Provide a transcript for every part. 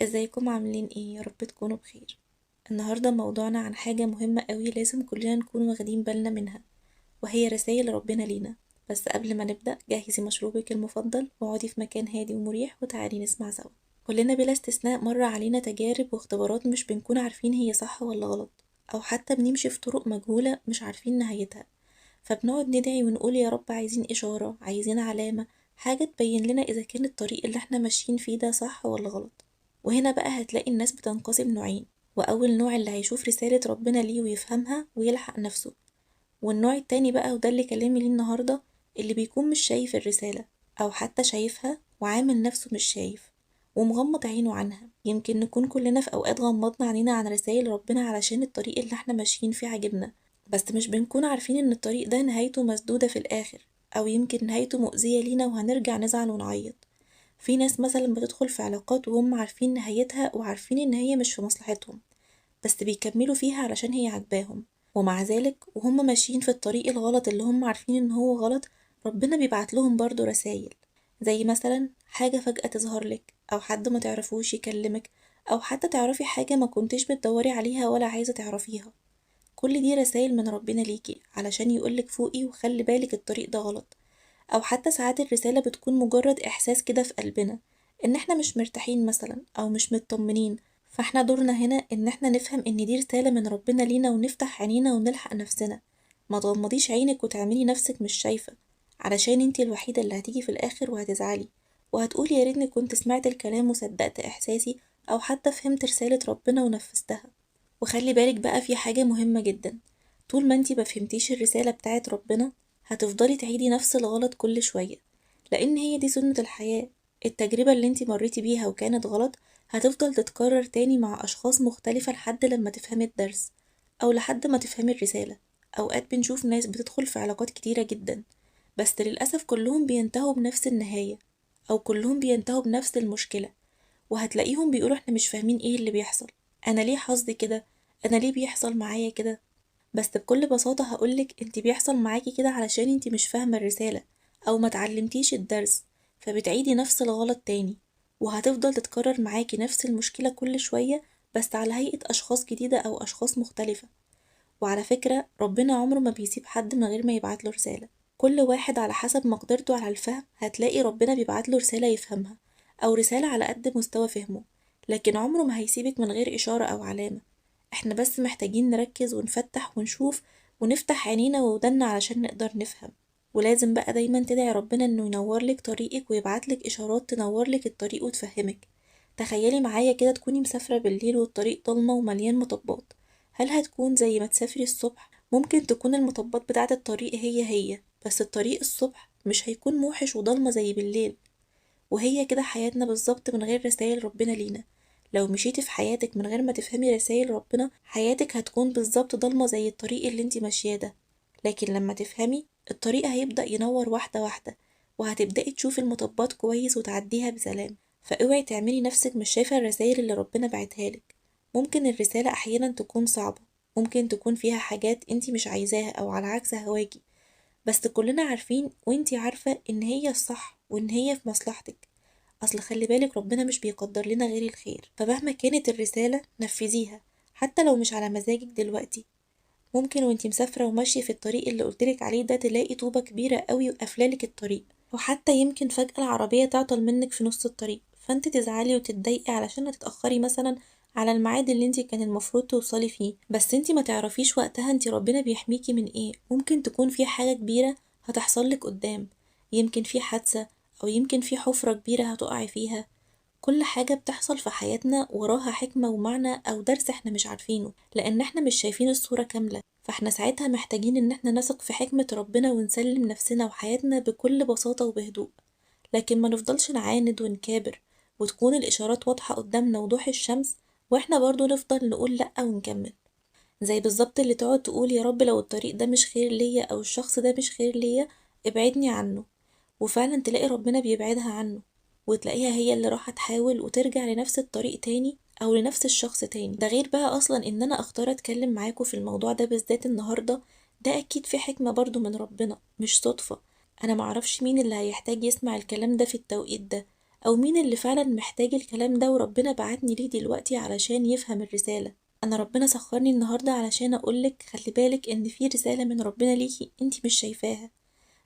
ازيكم عاملين ايه؟ يا رب تكونوا بخير. النهاردة موضوعنا عن حاجة مهمة قوي لازم كلنا نكون واخدين بالنا منها، وهي رسائل ربنا لينا. بس قبل ما نبدأ جهزي مشروبك المفضل واقعدي في مكان هادي ومريح وتعالي نسمع سوا. كلنا بلا استثناء مر علينا تجارب واختبارات مش بنكون عارفين هي صح ولا غلط، او حتى بنمشي في طرق مجهولة مش عارفين نهايتها، فبنقعد ندعي ونقول يا رب عايزين إشارة، عايزين علامة، حاجة تبين لنا إذا كان الطريق اللي احنا ماشيين فيه ده صح ولا غلط. وهنا بقى هتلاقي الناس بتنقسم نوعين، وأول نوع اللي هيشوف رسالة ربنا ليه ويفهمها ويلحق نفسه، والنوع التاني بقى وده اللي كلامي ليه النهاردة، اللي بيكون مش شايف الرسالة، أو حتى شايفها وعامل نفسه مش شايف ومغمض عينه عنها. يمكن نكون كلنا في أوقات غمضنا عينينا عن رسائل ربنا علشان الطريق اللي احنا ماشيين فيه عجبنا، بس مش بنكون عارفين إن الطريق ده نهايته مسدودة في الآخر، أو يمكن نهايته مؤذية لينا وهنرجع نزعل ونعيط. في ناس مثلا بتدخل في علاقات وهم عارفين نهايتها وعارفين إن هي مش في مصلحتهم، بس بيكملوا فيها علشان هي عاجباهم، ومع ذلك وهم ماشيين في الطريق الغلط اللي هم عارفين إن هو غلط، ربنا بيبعت لهم برضو رسايل. زي مثلا حاجة فجأة تظهر لك، أو حد ما تعرفوش يكلمك، أو حتى تعرفي حاجة ما كنتش بتدوري عليها ولا عايزة تعرفيها. كل دي رسايل من ربنا ليكي علشان يقولك فوقي وخلي بالك الطريق ده غلط. أو حتى ساعات الرسالة بتكون مجرد إحساس كده في قلبنا إن إحنا مش مرتاحين مثلا أو مش مطمنين، فإحنا دورنا هنا إن إحنا نفهم إن دي رسالة من ربنا لينا ونفتح عينينا ونلحق نفسنا. ما تغمضيش عينك وتعملي نفسك مش شايفة، علشان انتي الوحيدة اللي هتيجي في الآخر وهتزعلي وهتقولي يا ريتني كنت سمعت الكلام وصدقت إحساسي، أو حتى فهمت رسالة ربنا ونفذتها. وخلي بالك بقى في حاجة مهمة جدا، طول ما انتي مفهمتيش الرسالة بتاعت ربنا هتفضلي تعيدي نفس الغلط كل شوية، لأن هي دي سنة الحياة. التجربة اللي انتي مريتي بيها وكانت غلط هتفضل تتكرر تاني مع أشخاص مختلفة لحد لما تفهمي الدرس، أو لحد ما تفهمي الرسالة. أوقات بنشوف ناس بتدخل في علاقات كتيرة جدا، بس للأسف كلهم بينتهوا بنفس النهاية، أو كلهم بينتهوا بنفس المشكلة، وهتلاقيهم بيقولوا احنا مش فاهمين ايه اللي بيحصل، أنا ليه حظي كده، أنا ليه بيحصل معايا كده. بس بكل بساطة هقولك انت بيحصل معاكي كده علشان انت مش فاهمة الرسالة، او ما تعلمتيش الدرس، فبتعيدي نفس الغلط تاني، وهتفضل تتكرر معاكي نفس المشكلة كل شوية، بس على هيئة اشخاص جديدة او اشخاص مختلفة. وعلى فكرة ربنا عمره ما بيسيب حد من غير ما يبعتله رسالة، كل واحد على حسب مقدرته على الفهم هتلاقي ربنا بيبعتله رسالة يفهمها، او رسالة على قد مستوى فهمه، لكن عمره ما هيسيبك من غير اشارة او علامة. احنا بس محتاجين نركز ونفتح ونشوف ونفتح عينينا وودنا علشان نقدر نفهم. ولازم بقى دايما تدعي ربنا انه ينورلك طريقك ويبعتلك اشارات تنورلك الطريق وتفهمك. تخيلي معايا كده تكوني مسافرة بالليل والطريق ضلمة ومليان مطبات، هل هتكون زي ما تسافري الصبح؟ ممكن تكون المطبات بتاعة الطريق هي بس الطريق الصبح مش هيكون موحش وضلمة زي بالليل. وهي كده حياتنا بالظبط من غير رسائل ربنا لينا. لو مشيتي في حياتك من غير ما تفهمي رسائل ربنا حياتك هتكون بالظبط ضلمة زي الطريق اللي انتي ماشياه ده، لكن لما تفهمي الطريق هيبدأ ينور واحدة واحدة، وهتبدأي تشوفي المطبات كويس وتعديها بسلام. فاوعي تعملي نفسك مش شايفة الرسائل اللي ربنا بعتها لك. ممكن الرسالة أحيانا تكون صعبة، ممكن تكون فيها حاجات انتي مش عايزاها أو على عكس هواكي، بس كلنا عارفين وانتي عارفة ان هي الصح وان هي في مصلحتك. اصل خلي بالك ربنا مش بيقدر لنا غير الخير، فمهما كانت الرسالة نفذيها حتى لو مش على مزاجك دلوقتي. ممكن وانتي مسافرة وماشية في الطريق اللي قلتلك عليه ده تلاقي طوبة كبيرة قوي وقافلالك الطريق، وحتى يمكن فجأة العربية تعطل منك في نص الطريق، فانت تزعلي وتتضايقي علشان هتتأخري مثلا على الميعاد اللي انت كان المفروض توصلي فيه، بس انت ما تعرفيش وقتها انت ربنا بيحميكي من ايه. ممكن تكون في حاجة كبيرة هتحصلك قدام، يمكن في حادثة، او يمكن في حفرة كبيرة هتقعي فيها. كل حاجة بتحصل في حياتنا وراها حكمة ومعنى أو درس احنا مش عارفينه، لأن احنا مش شايفين الصورة كاملة، فاحنا ساعتها محتاجين ان احنا نثق في حكمة ربنا ونسلم نفسنا وحياتنا بكل بساطة وبهدوء، لكن ما نفضلش نعاند ونكابر وتكون الإشارات واضحة قدامنا وضوح الشمس، واحنا برضو نفضل نقول لأ ونكمل. زي بالظبط اللي تقعد تقول يا رب لو الطريق ده مش خير ليا أو الشخص ده مش خير ليا ابعدني عنه، وفعلا تلاقي ربنا بيبعدها عنه، وتلاقيها هي اللي راح تحاول وترجع لنفس الطريق تاني او لنفس الشخص تاني. ده غير بقى اصلا ان انا اختار اتكلم معاكم في الموضوع ده بالذات النهاردة، ده اكيد في حكمة برضو من ربنا مش صدفة. انا معرفش مين اللي هيحتاج يسمع الكلام ده في التوقيت ده، أو مين اللي فعلا محتاج الكلام ده وربنا بعتني ليه دلوقتي علشان يفهم الرسالة. أنا ربنا سخرني النهاردة علشان أقولك خلي بالك إن في رسالة من ربنا ليكي انتي مش شايفاها،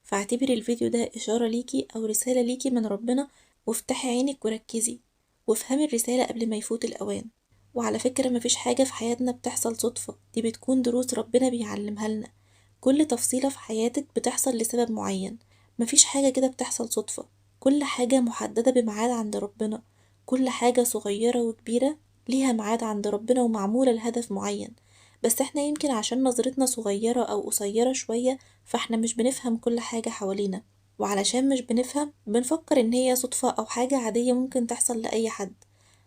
فاعتبري الفيديو ده إشارة ليكي أو رسالة ليكي من ربنا، وافتحي عينك وركزي وافهمي الرسالة قبل ما يفوت الأوان. وعلى فكرة مفيش حاجة في حياتنا بتحصل صدفة، دي بتكون دروس ربنا بيعلمها لنا. كل تفصيلة في حياتك بتحصل لسبب معين، مفيش حاجة كده بتحصل صدفة، كل حاجة محددة بميعاد عند ربنا. كل حاجة صغيرة وكبيرة ليها ميعاد عند ربنا ومعمولة لهدف معين. بس احنا يمكن عشان نظرتنا صغيرة أو قصيرة شوية فاحنا مش بنفهم كل حاجة حوالينا، وعلشان مش بنفهم بنفكر ان هي صدفة او حاجة عادية ممكن تحصل لأي حد،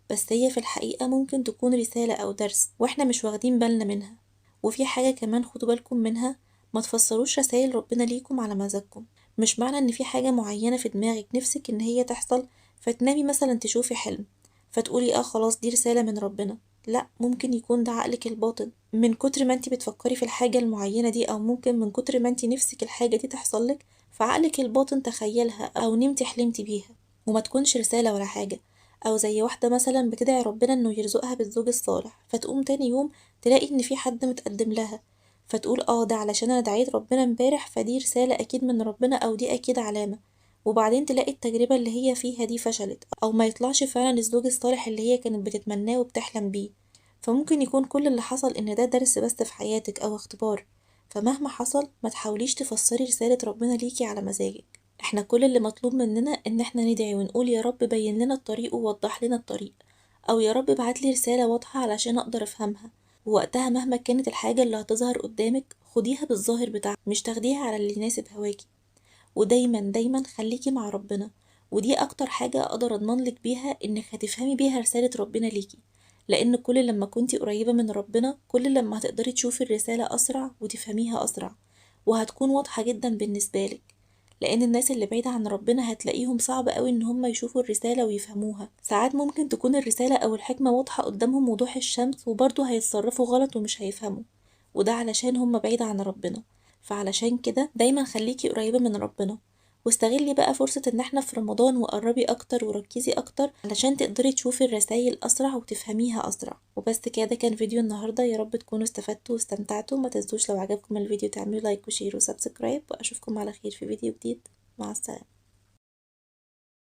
بس هي في الحقيقة ممكن تكون رسالة او درس واحنا مش واخدين بالنا منها. وفي حاجة كمان خدوا بالكم منها، ما تفسروش رسائل ربنا ليكم على مزاجكم. مش معنى ان في حاجة معينة في دماغك نفسك ان هي تحصل فتنامي مثلا تشوفي حلم فتقولي اه خلاص دي رسالة من ربنا. لا، ممكن يكون ده عقلك الباطن من كتر ما انتي بتفكري في الحاجة المعينة دي، او ممكن من كتر ما انتي نفسك الحاجة دي تحصلك فعقلك الباطن تخيلها او نمتي حلمتي بيها وما تكونش رسالة ولا حاجة. او زي واحدة مثلا بتدعي ربنا انه يرزقها بالزوج الصالح فتقوم تاني يوم تلاقي ان في حد متقدم لها فتقول اه ده علشان انا دعيت ربنا امبارح فدي رسالة اكيد من ربنا او دي اكيد علامة. وبعدين تلاقي التجربة اللي هي فيها دي فشلت او ما يطلعش فعلا الزوج الصالح اللي هي كانت بتتمناه وبتحلم بيه. فممكن يكون كل اللي حصل ان ده درس بس في حياتك او اختبار. فمهما حصل ما تحاوليش تفسري رسالة ربنا ليكي على مزاجك. احنا كل اللي مطلوب مننا ان احنا ندعي ونقول يا رب بين لنا الطريق ووضح لنا الطريق، او يا رب بعتلي رسالة واضحة علشان اقدر افهمها. ووقتها مهما كانت الحاجة اللي هتظهر قدامك خديها بالظاهر بتاعها مش تاخديها على اللي يناسب هواكي. ودايما دايما خليكي مع ربنا، ودي اكتر حاجة اقدر اضمنلك بيها انك هتفهمي بيها رسالة ربنا ليكي. لان كل لما كنتي قريبة من ربنا كل لما هتقدري تشوفي الرسالة اسرع وتفهميها اسرع، وهتكون واضحة جدا بالنسبة لك. لان الناس اللي بعيدة عن ربنا هتلاقيهم صعب قوي ان هم يشوفوا الرسالة ويفهموها. ساعات ممكن تكون الرسالة او الحكمة واضحة قدامهم وضوح الشمس وبرضه هيتصرفوا غلط ومش هيفهموا، وده علشان هم بعيد عن ربنا. فعلشان كده دايما خليكي قريبة من ربنا، واستغلي بقى فرصة ان احنا في رمضان وقربي اكتر وركزي اكتر علشان تقدري تشوفي الرسائل اسرع وتفهميها اسرع. وبس كده، ده كان فيديو النهاردة، يا رب تكونوا استفدتوا واستمتعتوا. ما تنسوش لو عجبكم الفيديو تعملوا لايك وشير وسبسكرايب، واشوفكم على خير في فيديو جديد. مع السلامة.